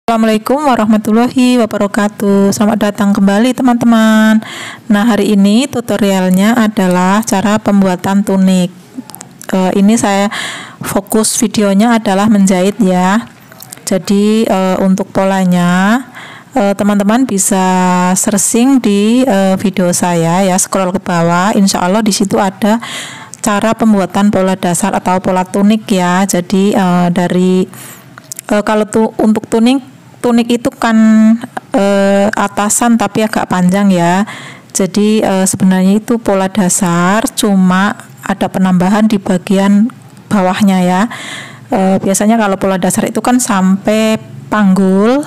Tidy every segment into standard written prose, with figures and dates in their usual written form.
Assalamualaikum warahmatullahi wabarakatuh. Selamat datang kembali teman-teman. Nah, hari ini tutorialnya adalah cara pembuatan tunik. Ini saya fokus videonya adalah menjahit ya. Jadi untuk polanya teman-teman bisa searching di video saya ya, scroll ke bawah. Insya Allah di situ ada cara pembuatan pola dasar atau pola tunik ya. Jadi kalau untuk tunik itu kan atasan tapi agak panjang ya. Jadi sebenarnya itu pola dasar, cuma ada penambahan di bagian bawahnya ya. Biasanya kalau pola dasar itu kan sampai panggul.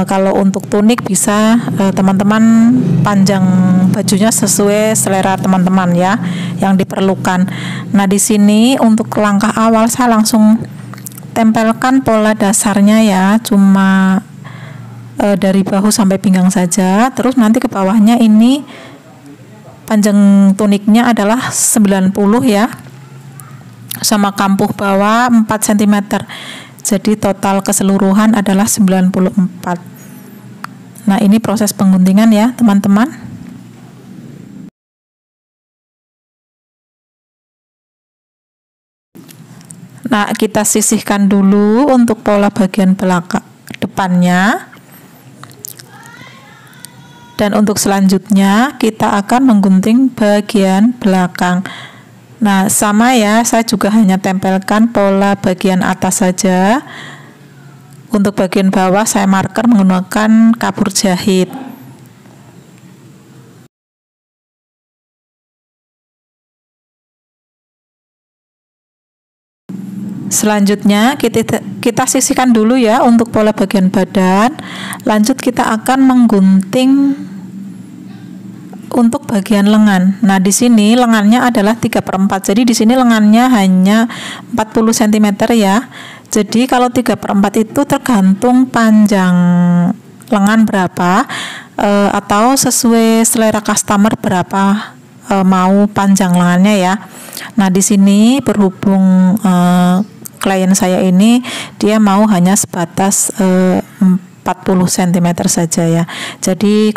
Kalau untuk tunik bisa teman-teman panjang bajunya sesuai selera teman-teman ya yang diperlukan. Nah, di sini untuk langkah awal saya langsung tempelkan pola dasarnya ya, cuma dari bahu sampai pinggang saja. Terus nanti ke bawahnya ini panjang tuniknya adalah 90 ya, sama kampuh bawah 4 cm. Jadi total keseluruhan adalah 94. Nah, ini proses pengguntingan ya teman-teman. Nah, kita sisihkan dulu untuk pola bagian belakang depannya. Dan untuk selanjutnya kita akan menggunting bagian belakang. Nah, sama ya, saya juga hanya tempelkan pola bagian atas saja. Untuk bagian bawah saya marker menggunakan kapur jahit. Selanjutnya kita sisihkan dulu ya untuk pola bagian badan. Lanjut kita akan menggunting untuk bagian lengan. Nah, di sini lengannya adalah 3/4. Jadi di sini lengannya hanya 40 cm ya. Jadi kalau 3/4 itu tergantung panjang lengan berapa, atau sesuai selera customer berapa mau panjang lengannya ya. Nah, di sini berhubung klien saya ini dia mau hanya sebatas 40 cm saja ya. Jadi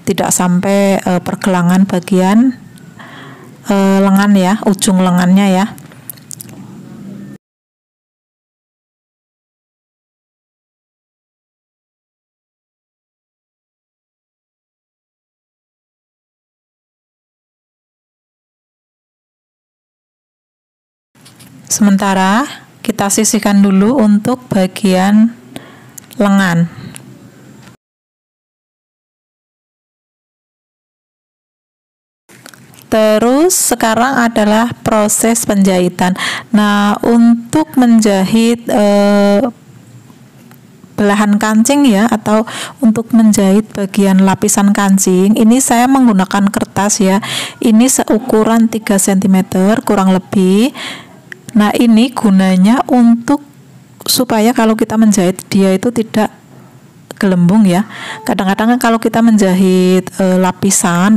tidak sampai pergelangan bagian lengan ya, ujung lengannya ya. Sementara kita sisihkan dulu untuk bagian lengan. Terus sekarang adalah proses penjahitan. Nah, untuk menjahit belahan kancing ya, atau untuk menjahit bagian lapisan kancing, ini saya menggunakan kertas ya. Ini seukuran 3 cm kurang lebih. Nah, ini gunanya untuk supaya kalau kita menjahit dia itu tidak gelembung ya. Kadang-kadang kalau kita menjahit lapisan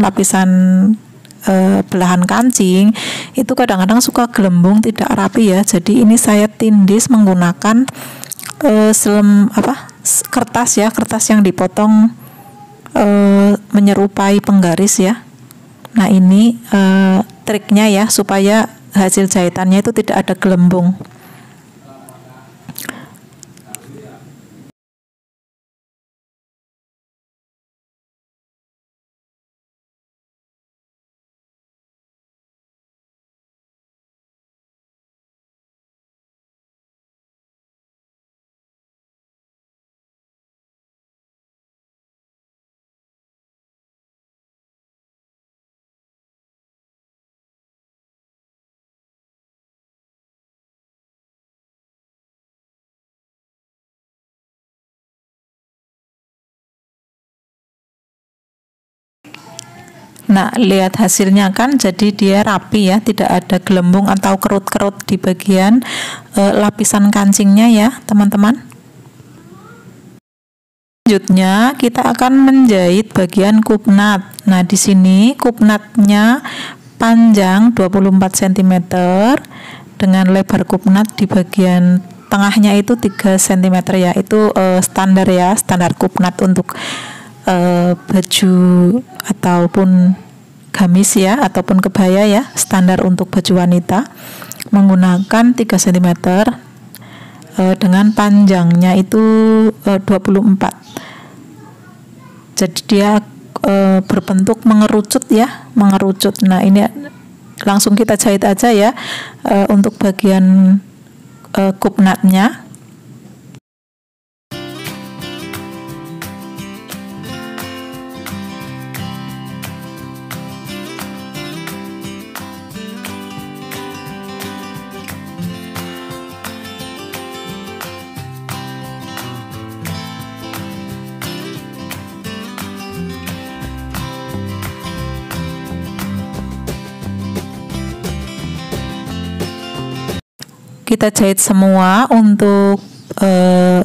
belahan kancing itu kadang-kadang suka gelembung, tidak rapi ya. Jadi ini saya tindis menggunakan kertas ya, kertas yang dipotong menyerupai penggaris ya. Nah, ini triknya ya supaya hasil jahitannya itu tidak ada gelembung. Nah, lihat hasilnya kan, jadi dia rapi ya, tidak ada gelembung atau kerut-kerut di bagian lapisan kancingnya ya teman-teman. Selanjutnya kita akan menjahit bagian kupnat. Nah, di sini kupnatnya panjang 24 cm dengan lebar kupnat di bagian tengahnya itu 3 cm ya, itu standar ya, standar kupnat untuk baju ataupun gamis ya, ataupun kebaya ya, standar untuk baju wanita menggunakan 3 cm dengan panjangnya itu 24. Jadi dia berbentuk mengerucut ya, mengerucut. Nah ini langsung kita jahit aja ya untuk bagian kupnatnya. Kita jahit semua untuk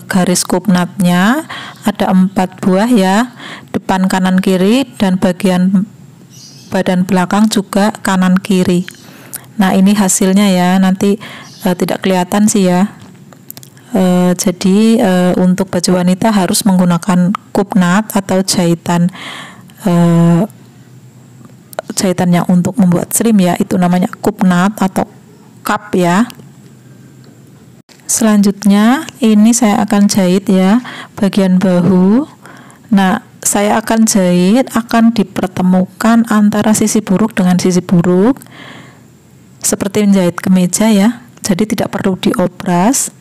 garis kupnatnya, ada 4 buah ya, depan kanan kiri, dan bagian badan belakang juga kanan kiri. Nah ini hasilnya ya, nanti tidak kelihatan sih ya. Jadi untuk baju wanita harus menggunakan kupnat atau jahitan yang untuk membuat slim ya, itu namanya kupnat atau cup ya. Selanjutnya ini saya akan jahit ya bagian bahu. Nah saya akan jahit, akan dipertemukan antara sisi buruk dengan sisi buruk, seperti menjahit kemeja ya, jadi tidak perlu diobras.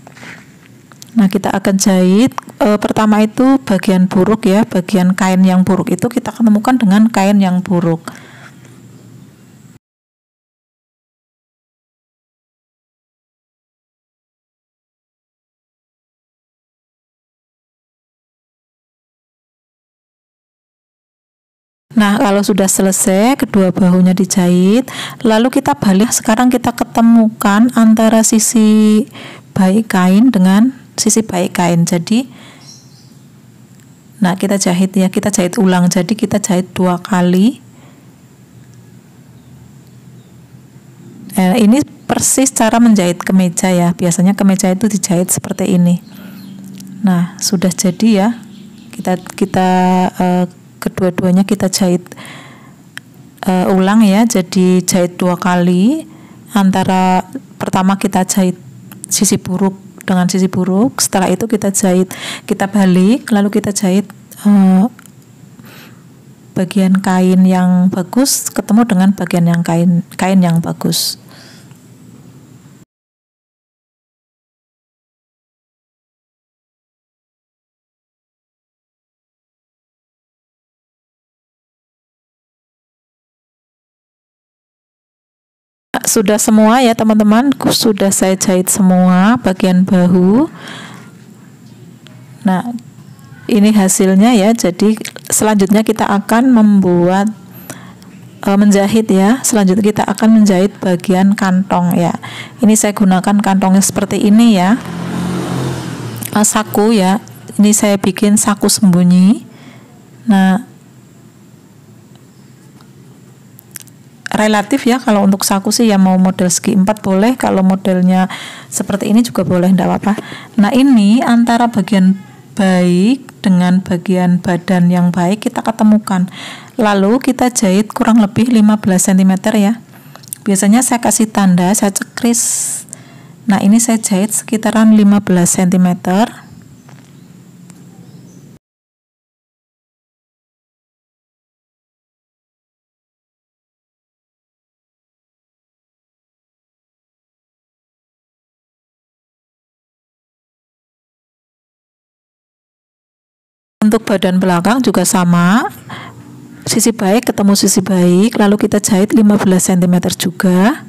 Nah kita akan jahit pertama itu bagian buruk ya, bagian kain yang buruk itu kita ketemukan dengan kain yang buruk. Nah kalau sudah selesai kedua bahunya dijahit, lalu kita balik, sekarang kita ketemukan antara sisi baik kain dengan sisi baik kain. Jadi nah kita jahit ya, kita jahit ulang, jadi kita jahit 2 kali. Ini persis cara menjahit kemeja ya, biasanya kemeja itu dijahit seperti ini. Nah sudah jadi ya, kita kedua-duanya kita jahit ulang ya, jadi jahit 2 kali. Antara pertama kita jahit sisi buruk dengan sisi buruk, setelah itu kita jahit, kita balik, lalu kita jahit bagian kain yang bagus ketemu dengan bagian yang kain yang bagus. Sudah semua ya teman-teman, sudah saya jahit semua bagian bahu. Nah ini hasilnya ya, jadi selanjutnya kita akan membuat menjahit ya, selanjutnya kita akan menjahit bagian kantong ya. Ini saya gunakan kantongnya seperti ini ya, saku ya, ini saya bikin saku sembunyi. Nah relatif ya, kalau untuk saku sih ya mau model segi 4 boleh, kalau modelnya seperti ini juga boleh, enggak apa-apa. Nah ini antara bagian baik dengan bagian badan yang baik kita ketemukan, lalu kita jahit kurang lebih 15 cm ya. Biasanya saya kasih tanda, saya cekris. Nah ini saya jahit sekitaran 15 cm. Untuk badan belakang juga sama, sisi baik ketemu sisi baik, lalu kita jahit 15 cm juga.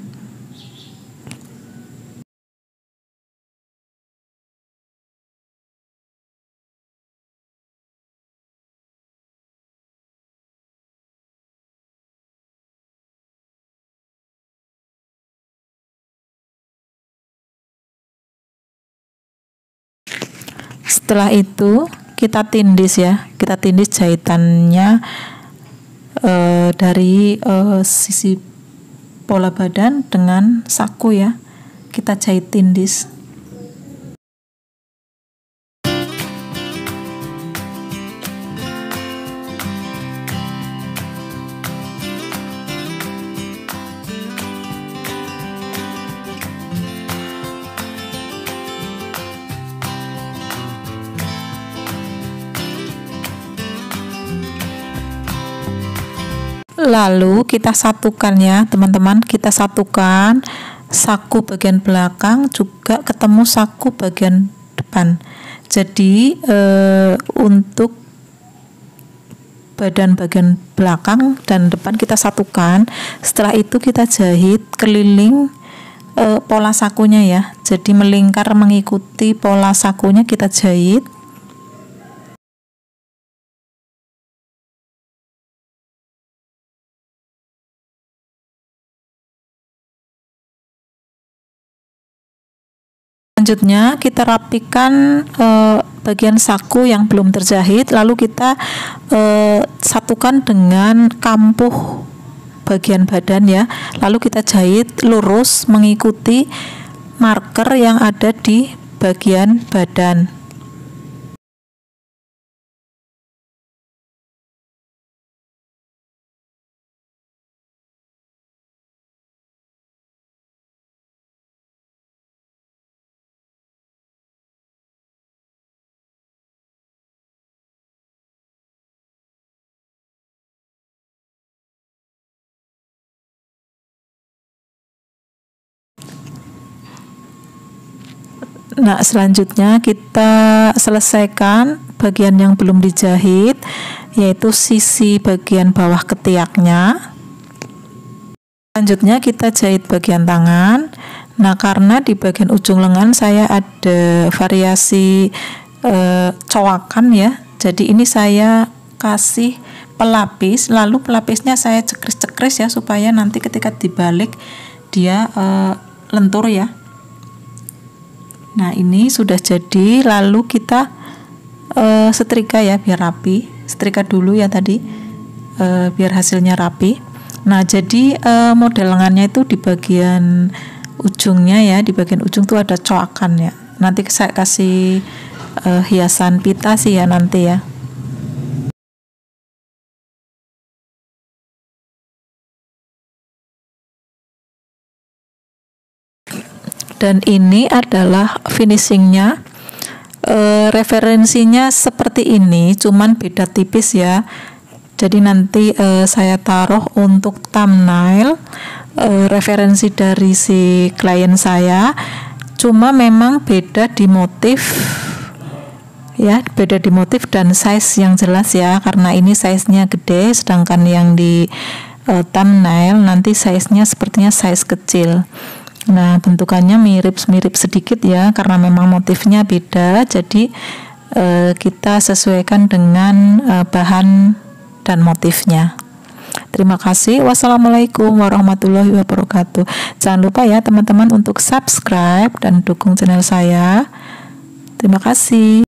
Setelah itu kita tindis ya, kita tindis jahitannya dari sisi pola badan dengan saku ya, kita jahit tindis. lalu kita satukan ya teman-teman, kita satukan saku bagian belakang juga ketemu saku bagian depan. Jadi untuk bagian belakang dan depan kita satukan. Setelah itu kita jahit keliling pola sakunya ya. Jadi melingkar mengikuti pola sakunya kita jahit. Selanjutnya kita rapikan bagian saku yang belum terjahit, lalu kita satukan dengan kampuh bagian badan ya, lalu kita jahit lurus mengikuti marker yang ada di bagian badan. Nah, selanjutnya kita selesaikan bagian yang belum dijahit, yaitu sisi bagian bawah ketiaknya. Selanjutnya kita jahit bagian tangan. Nah, karena di bagian ujung lengan saya ada variasi cowakan ya, jadi ini saya kasih pelapis, lalu pelapisnya saya cekris-cekris ya, supaya nanti ketika dibalik dia lentur ya. Nah, ini sudah jadi, lalu kita setrika ya biar rapi. Setrika dulu ya tadi biar hasilnya rapi. Nah, jadi model lengannya itu di bagian ujungnya ya, di bagian ujung tuh ada coakan ya. Nanti saya kasih hiasan pita sih ya nanti ya. Dan ini adalah finishingnya. Referensinya seperti ini, cuman beda tipis ya. Jadi nanti saya taruh untuk thumbnail referensi dari si klien saya, cuma memang beda di motif ya, beda di motif dan size yang jelas ya, karena ini size-nya gede, sedangkan yang di thumbnail nanti size-nya sepertinya size kecil. Nah, bentukannya mirip-mirip sedikit ya, karena memang motifnya beda, jadi kita sesuaikan dengan bahan dan motifnya. Terima kasih. Wassalamualaikum warahmatullahi wabarakatuh. Jangan lupa ya teman-teman untuk subscribe dan dukung channel saya. Terima kasih.